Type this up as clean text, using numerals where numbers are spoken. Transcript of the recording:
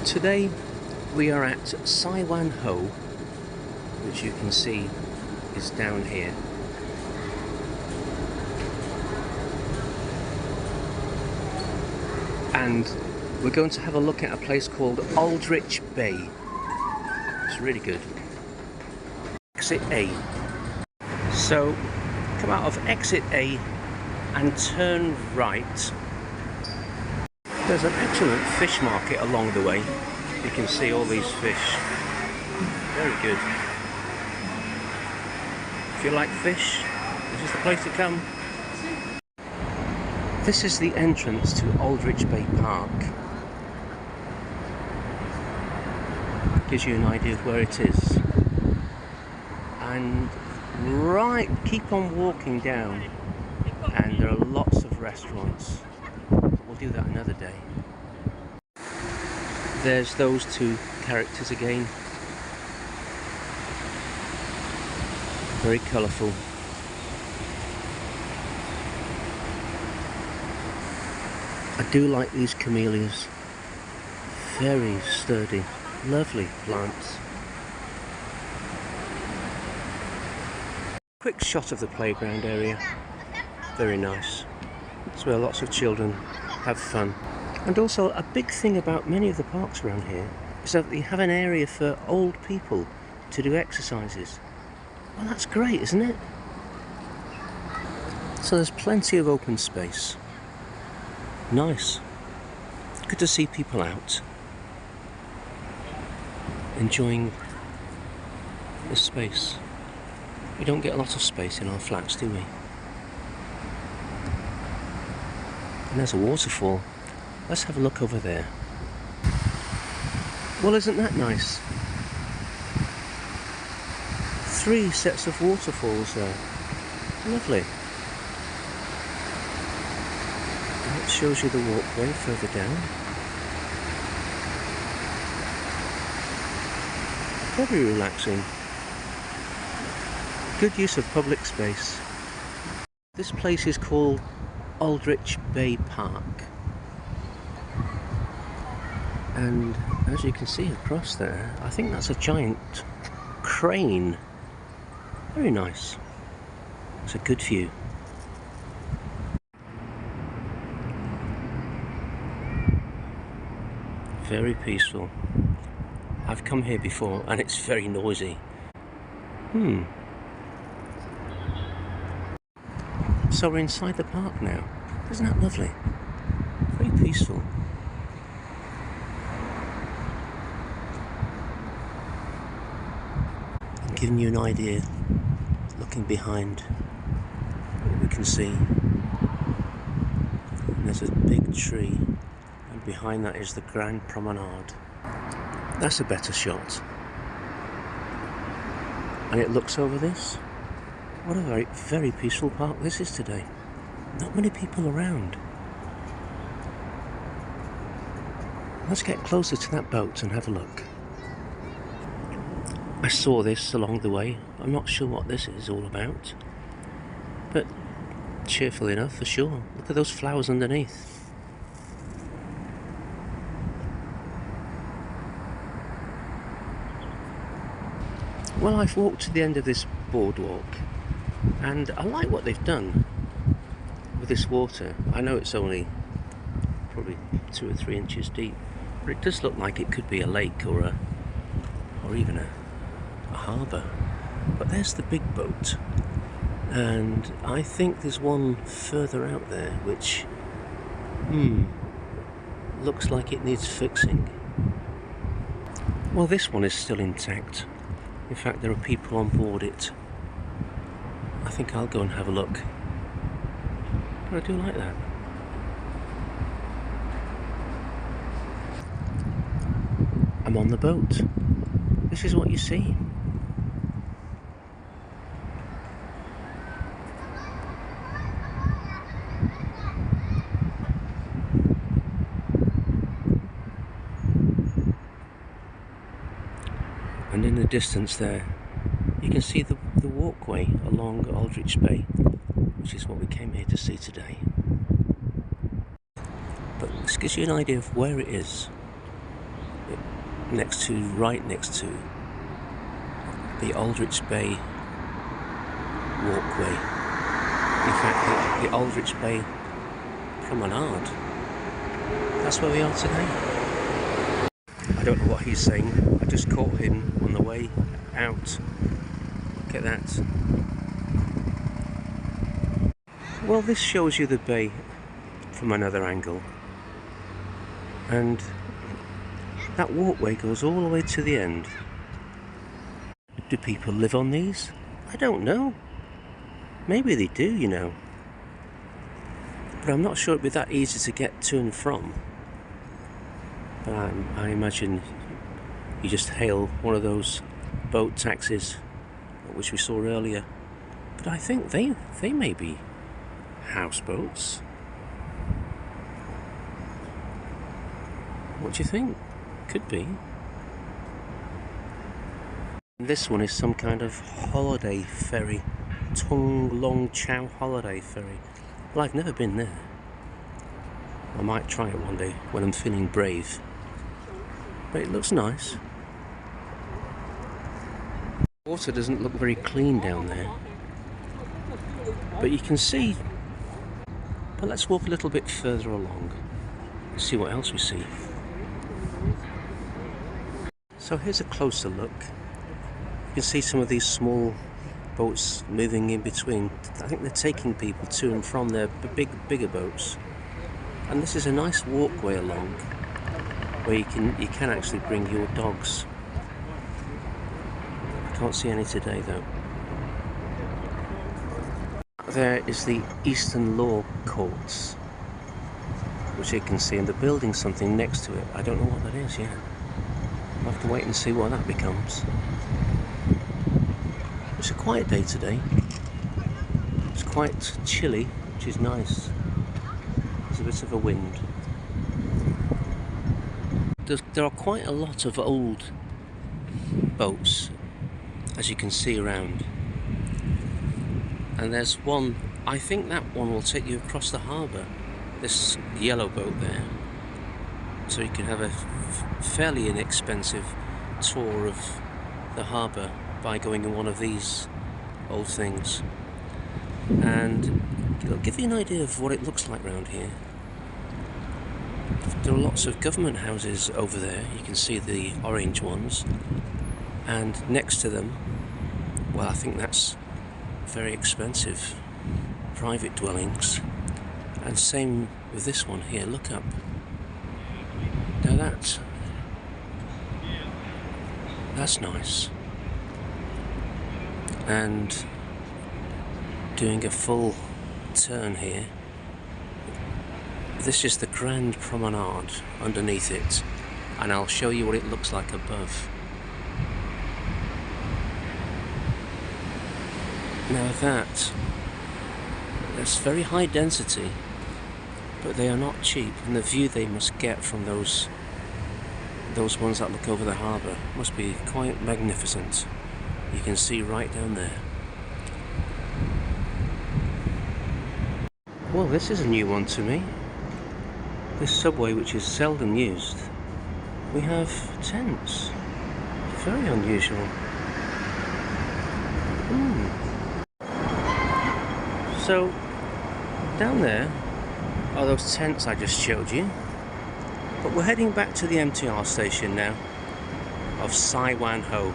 Today we are at Sai Wan Ho, which you can see is down here. And we're going to have a look at a place called Aldrich Bay. It's really good. Exit A. So come out of exit A and turn right. There's an excellent fish market along the way. You can see all these fish. Very good. If you like fish, this is the place to come. This is the entrance to Aldrich Bay Park. Gives you an idea of where it is. And right, keep on walking down, and there are lots of restaurants. We'll do that another day. There's those two characters again. Very colourful. I do like these camellias. Very sturdy, lovely plants. Quick shot of the playground area. Very nice. It's where lots of children have fun. And also a big thing about many of the parks around here is that you have an area for old people to do exercises. Well, that's great, isn't it? So there's plenty of open space. Nice. Good to see people out enjoying the space. We don't get a lot of space in our flats, do we? And there's a waterfall. Let's have a look over there. Well, isn't that nice? 3 sets of waterfalls there. Lovely. And it shows you the walkway further down. Very relaxing. Good use of public space. This place is called Aldrich Bay Park. And as you can see across there, I think that's a giant crane. Very nice. It's a good view. Very peaceful. I've come here before and it's very noisy. So we're inside the park now. Isn't that lovely? Very peaceful. I'm giving you an idea, looking behind what we can see. And there's a big tree, and behind that is the Grand Promenade. That's a better shot. And it looks over this. What a very, very peaceful park this is today. Not many people around. Let's get closer to that boat and have a look. I saw this along the way. I'm not sure what this is all about, but cheerful enough for sure. Look at those flowers underneath. Well, I've walked to the end of this boardwalk, and I like what they've done with this water. I know it's only probably 2 or 3 inches deep, but it does look like it could be a lake or even a harbour. But there's the big boat, and I think there's one further out there which looks like it needs fixing. Well, this one is still intact. In fact, there are people on board it. I think I'll go and have a look. But I do like that. I'm on the boat. This is what you see. And in the distance there, you can see the walkway along Aldrich Bay, which is what we came here to see today. But this gives you an idea of where it is. It right next to the Aldrich Bay walkway. In fact, the Aldrich Bay promenade. That's where we are today. I don't know what he's saying. I just caught him on the way out. Look at that. Well, this shows you the bay from another angle. And that walkway goes all the way to the end. Do people live on these? I don't know. Maybe they do, you know. But I'm not sure it'd be that easy to get to and from. But I imagine you just hail one of those boat taxis, which we saw earlier. But I think they may be houseboats. What do you think? Could be. This one is some kind of holiday ferry. Tung Long Chow holiday ferry. Well, I've never been there. I might try it one day when I'm feeling brave. But it looks nice. The water doesn't look very clean down there. But you can see. But let's walk a little bit further along. See what else we see. So here's a closer look. You can see some of these small boats moving in between. I think they're taking people to and from their bigger boats. And this is a nice walkway along where you can actually bring your dogs. I can't see any today though. There is the Eastern Law Courts, which you can see, and they're building something next to it. I don't know what that is yet. I'll have to wait and see what that becomes. It's a quiet day today. It's quite chilly, which is nice. There's a bit of a wind. There are quite a lot of old boats, as you can see around. And there's one, I think that one will take you across the harbour. This yellow boat there. So you can have a fairly inexpensive tour of the harbour by going in one of these old things. And it'll give you an idea of what it looks like around here. There are lots of government houses over there. You can see the orange ones. And next to them, well, I think that's very expensive private dwellings. And same with this one here, look up. Now that's nice. And doing a full turn here, this is the Grand Promenade underneath it, and I'll show you what it looks like above. Now that's very high density, but they are not cheap, and the view they must get from those ones that look over the harbour must be quite magnificent. You can see right down there. Well, this is a new one to me. This subway, which is seldom used, we have tents. Very unusual. So, down there are those tents I just showed you. But we're heading back to the MTR station now of Sai Wan Ho.